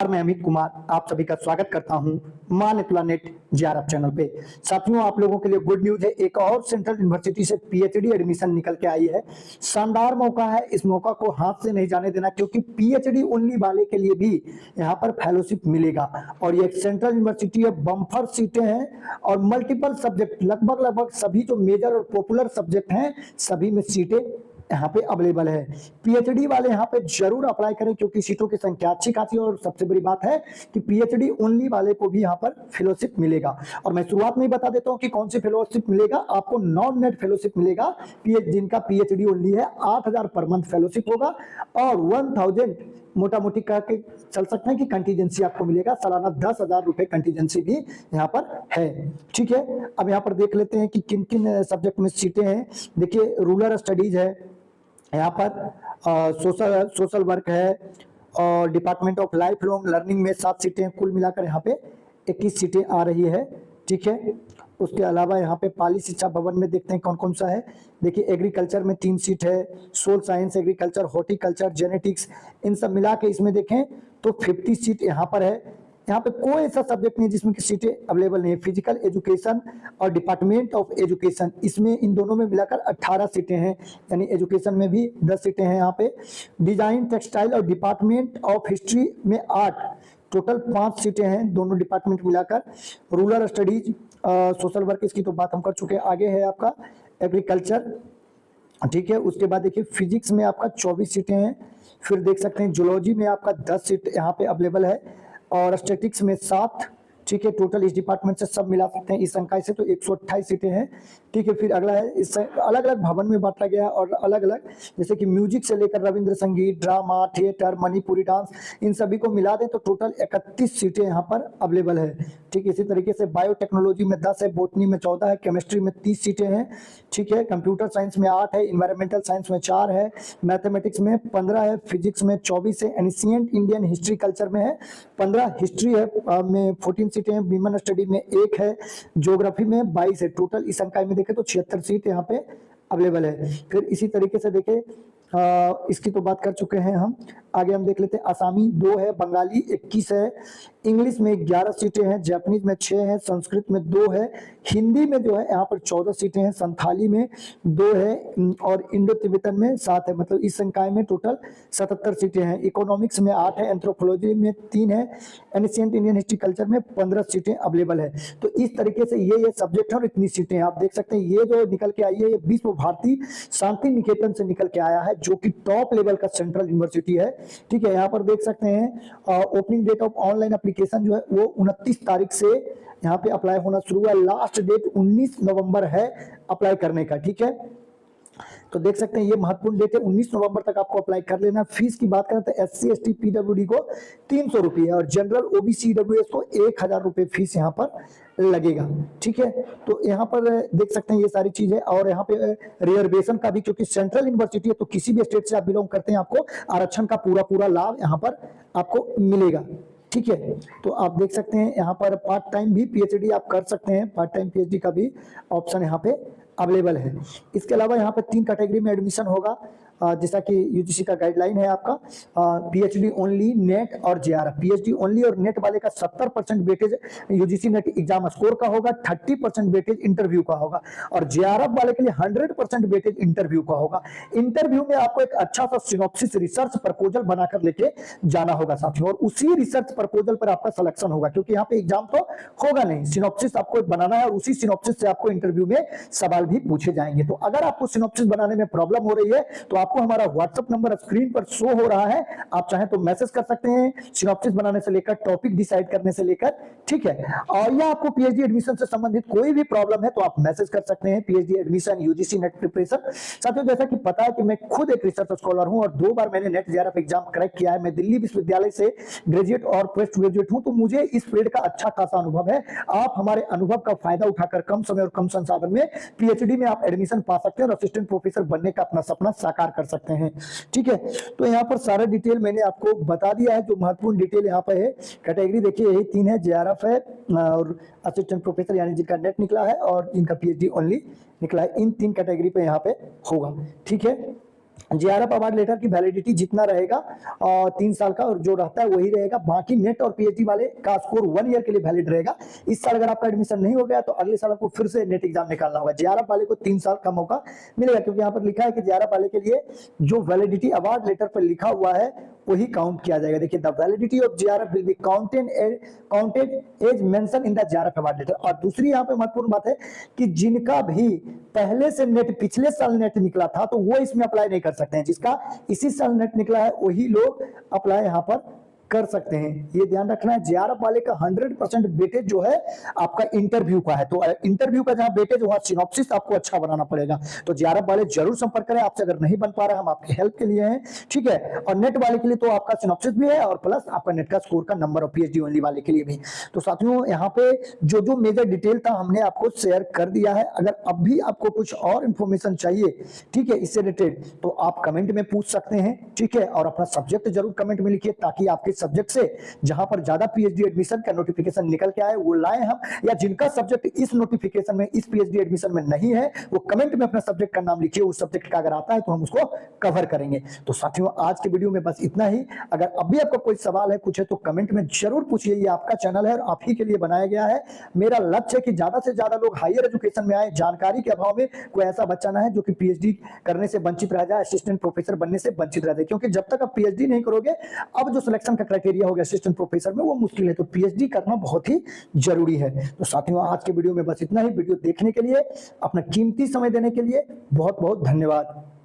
मैं अमित कुमार आप सभी का स्वागत करता हूं मान्यता नेट जेआरएफ चैनल पे। साथियों, आप लोगों के लिए गुड न्यूज है। एक और सेंट्रल यूनिवर्सिटी से पीएचडी एडमिशन निकल के आई है। शानदार मौका है, इस मौका को हाथ से नहीं जाने देना, क्योंकि पीएचडी ओनली वाले के लिए भी यहां पर फेलोशिप मिलेगा। और ये एक सेंट्रल यूनिवर्सिटी है, बम्पर सीटें हैं और मल्टीपल सब्जेक्ट, लगभग सभी जो मेजर और पॉपुलर सब्जेक्ट हैं सभी में सीटें यहाँ पे अवेलेबल है। पीएचडी वाले यहाँ पे जरूर अप्लाई करें, क्योंकि सीटों की संख्या अच्छी खासी है। और सबसे बड़ी बात है कि पीएचडी ओनली वाले को भी यहाँ पर फेलोशिप मिलेगा। और मैं शुरुआत में ही बता देता हूँ कि कौन सी फेलोशिप मिलेगा। आपको नॉन नेट फेलोशिप मिलेगा, जिनका पीएचडी ओनली है। 8,000 पर मंथ फेलोशिप होगा और 1,000 मोटा मोटी कह के चल सकते हैं कि कंटीजेंसी आपको मिलेगा। सालाना 10,000 रुपए कंटीजेंसी भी यहाँ पर है। ठीक है, अब यहाँ पर देख लेते हैं कि किन किन सब्जेक्ट में सीटें हैं। देखिए, रूरल स्टडीज है, यहाँ पर सोशल वर्क है और department of life long learning में 7 सीटें, कुल मिलाकर यहाँ पे 21 सीटें आ रही है। ठीक है, उसके अलावा यहाँ पे पाली शिक्षा भवन में देखते हैं कौन कौन सा है। देखिए, एग्रीकल्चर में 3 सीट है, soil science, agriculture, horticulture, genetics, इन सब मिला के इसमें देखें तो 50 सीट यहाँ पर है। यहाँ पे कोई ऐसा सब्जेक्ट नहीं जिसमें की सीटें अवेलेबल नहीं है। फिजिकल एजुकेशन और डिपार्टमेंट ऑफ एजुकेशन, इसमें इन दोनों में मिलाकर 18 सीटें हैं, यानी एजुकेशन में भी 10 सीटें हैं यहाँ पे। डिजाइन, टेक्सटाइल और डिपार्टमेंट ऑफ हिस्ट्री में 8, टोटल 5 सीटें हैं दोनों डिपार्टमेंट मिलाकर। रूरल स्टडीज, सोशल वर्क, इसकी तो बात हम कर चुके हैं। आगे है आपका एग्रीकल्चर। ठीक है, उसके बाद देखिए फिजिक्स में आपका 24 सीटें हैं। फिर देख सकते हैं जूलॉजी में आपका 10 सीट यहाँ पे अवेलेबल है और स्टैटिक्स में 7। ठीक है, टोटल इस डिपार्टमेंट से सब मिला सकते हैं इस संकाय से तो 128 सीटें हैं। ठीक है, फिर अगला है, इस अलग अलग भवन में बांटा गया है और अलग अलग, जैसे कि म्यूजिक से लेकर रविंद्र संगीत, ड्रामा, थिएटर, मणिपुरी डांस, इन सभी को मिला दें तो टोटल 31 सीटें यहाँ पर अवेलेबल है। ठीक है, इसी तरीके से बायोटेक्नोलॉजी में 10 है, बोटनी में 14 है, केमिस्ट्री में 30 सीटें हैं। ठीक है, कंप्यूटर साइंस में 8 है, इन्वायरमेंटल साइंस में 4 है, मैथमेटिक्स में 15 है, फिजिक्स में 24 है, एंशिएंट इंडियन हिस्ट्री कल्चर में है 15, हिस्ट्री है में 14 सीटें हैं, विमेन स्टडी में 1 है, ज्योग्राफी में 22 है। टोटल इस संकाय में देखें तो 76 सीट यहाँ पे अवेलेबल है। फिर इसी तरीके से देखें, इसकी तो बात कर चुके हैं हम। आगे हम देख लेते हैं, आसामी 2 है, बंगाली 21 है, इंग्लिश में 11 सीटें हैं, जापानीज में 6 हैं, संस्कृत में 2 है, हिंदी में जो है यहाँ पर 14 सीटें हैं, संथाली में 2 है और इंडो तिब्बतन में 7 है। मतलब इस संकाय में टोटल 77 सीटें हैं। इकोनॉमिक्स में 8 है, एंथ्रोपोलॉजी में 3 है, एंशिएंट इंडियन हिस्ट्री कल्चर में 15 सीटें अवेलेबल है। तो इस तरीके से ये सब्जेक्ट है और इतनी सीटें हैं। आप देख सकते हैं ये जो निकल के आई है, ये विश्व भारती शांति निकेतन से निकल के आया है, जो कि टॉप लेवल का सेंट्रल यूनिवर्सिटी है। ठीक है, यहाँ पर देख सकते हैं opening date of online application जो है वो 29 तारीख से यहाँ पे अप्लाई होना शुरू हुआ। लास्ट डेट 19 नवंबर है अप्लाई करने का। ठीक है, तो देख सकते हैं ये महत्वपूर्ण डेट है, 19 नवंबर तक आपको अप्लाई कर लेना। फीस की बात करें तो SC ST PWD को 300 रुपये और जनरल OBC EWS को 1,000 रुपये फीस यहाँ पर लगेगा। ठीक है, तो यहाँ पर देख सकते हैं ये सारी चीजें। और यहाँ पे रिजर्वेशन का भी, क्योंकि सेंट्रल यूनिवर्सिटी है तो किसी भी स्टेट से आप बिलोंग करते हैं आपको आरक्षण का पूरा लाभ यहाँ पर आपको मिलेगा। ठीक है, तो आप देख सकते हैं यहाँ पर पार्ट टाइम भी PhD आप कर सकते हैं, पार्ट टाइम PhD का भी ऑप्शन यहाँ पे अवेलेबल है। इसके अलावा यहाँ पे 3 कैटेगरी में एडमिशन होगा, जैसा कि UGC का गाइडलाइन है आपका, PhD ओनली, नेट और JRF। PhD ओनली और नेट वाले का 70% weightage UGC net exam score का होगा, 30% वेटेज इंटरव्यू का होगा और JRF वाले के लिए 100% वेटेज इंटरव्यू का होगा। इंटरव्यू में आपको एक अच्छा सा सिनॉप्सिस रिसर्च प्रपोजल बनाकर लेके जाना होगा साथियों, और उसी रिसर्च प्रपोजल पर आपका सिलेक्शन होगा, क्योंकि यहाँ पे एग्जाम तो होगा नहीं, सिनॉप्सिस आपको बनाना है और उसी सिनॉप्सिस से आपको इंटरव्यू में सवाल भी पूछे जाएंगे। तो अगर आपको सिनॉप्सिस बनाने में प्रॉब्लम हो रही है तो आपको हमारा व्हाट्सएप नंबर स्क्रीन पर शो हो रहा है, आप चाहें तो मैसेज कर सकते हैं, सिनॉप्सिस बनाने से लेकर टॉपिक डिसाइड करने से लेकर। ठीक है, और या आपको PhD एडमिशन से संबंधित कोई भी प्रॉब्लम है तो आप मैसेज कर सकते हैं। PhD admission, UGC net preparation. साथियों, जैसा कि पता है कि मैं खुद एक रिसर्च स्कॉलर हूं और 2 बार मैंने नेट JRF एग्जाम क्रैक किया है। मैं दिल्ली विश्वविद्यालय से ग्रेजुएट और पोस्ट ग्रेजुएट हूं, तो मुझे इस फील्ड का अच्छा खासा अनुभव है। आप हमारे अनुभव का फायदा उठाकर कम समय और कम संसाधन में PhD में आप एडमिशन पा सकते हैं और असिस्टेंट प्रोफेसर बनने का अपना सपना साकार कर सकते हैं। ठीक है, तो यहाँ पर सारा डिटेल मैंने आपको बता दिया है। जो महत्वपूर्ण डिटेल यहाँ पर है, कैटेगरी देखिए यही 3 है, JRF है और असिस्टेंट प्रोफेसर यानी जिनका नेट निकला है और जिनका PhD ओनली निकला है। इन 3 कैटेगरी पे यहाँ पे होगा। ठीक है, जेआरएफ अवार्ड लेटर की वैलिडिटी जितना रहेगा 3 साल का, और जो रहता है वही रहेगा। बाकी नेट और पीएचडी वाले का स्कोर 1 ईयर के लिए वैलिड रहेगा। इस साल अगर आपका एडमिशन नहीं हो गया तो अगले साल आपको फिर से नेट एग्जाम निकालना होगा। जेआरएफ वाले को 3 साल का मौका मिलेगा, क्योंकि यहाँ पर लिखा है कि जेआरएफ वाले के लिए जो वैलिडिटी अवार्ड लेटर पर लिखा हुआ है वही काउंट किया जाएगा। देखिए, the validity of JRF will be counted as mention in the JRF award letter. और दूसरी यहाँ पे महत्वपूर्ण बात है कि जिनका भी पहले से नेट, पिछले साल नेट निकला था तो वो इसमें अप्लाई नहीं कर सकते हैं। जिसका इसी साल नेट निकला है वही लोग अप्लाई यहाँ पर कर सकते हैं। ये ध्यान रखना है। जेआरएफ वाले का 100% वेटेज जो है आपका इंटरव्यू का है, तो इंटरव्यू का जहां वेटेज वहां सिनॉप्सिस आपको अच्छा बनाना पड़ेगा। तो जेआरएफ वाले जरूर संपर्क करें। आपसे अगर नहीं बन पा रहा है, हम आपकी हेल्प के लिए हैं, ठीक है। और नेट वाले के लिए तो आपका सिनॉप्सिस भी है और प्लस आपका नेट का स्कोर का नंबर, और पीएचडी ओनली वाले के लिए भी। तो साथियों, यहाँ पे जो जो मेजर डिटेल था हमने आपको शेयर कर दिया है। अगर अब भी आपको कुछ और इंफॉर्मेशन चाहिए, ठीक है, इससे रिलेटेड, तो आप कमेंट में पूछ सकते हैं, ठीक है। और अपना सब्जेक्ट जरूर कमेंट में लिखिए, ताकि आपके सब्जेक्ट से जहां पर ज्यादा पीएचडी एडमिशन का नोटिफिकेशन निकल के आए वो लाए हम, या जिनका सब्जेक्ट इस नोटिफिकेशन में, इस पीएचडी एडमिशन में नहीं है, वो कमेंट में अपना सब्जेक्ट का नाम लिखिए। उस सब्जेक्ट का अगर आता है तो हम उसको कवर करेंगे। तो साथियों, आज के वीडियो में बस इतना ही। अगर अभी आपका कोई सवाल है, कुछ है, तो कमेंट में जरूर पूछिए। ये आपका चैनल है और आप ही के लिए बनाया गया है। मेरा लक्ष्य है कि ज्यादा से ज्यादा लोग हायर एजुकेशन में आए। जानकारी के अभाव में कोई ऐसा बच्चा ना है जो कि पीएचडी करने से वंचित रह जाए, असिस्टेंट प्रोफेसर बनने से वंचित रह जाए। क्योंकि जब तक आप पीएचडी नहीं करोगे, अब जो सिलेक्शन का क्राइटेरिया होगा असिस्टेंट प्रोफेसर में, वो मुश्किल है। तो पीएचडी करना बहुत ही जरूरी है। तो साथियों, आज के वीडियो में बस इतना ही। वीडियो देखने के लिए, अपना कीमती समय देने के लिए बहुत बहुत धन्यवाद।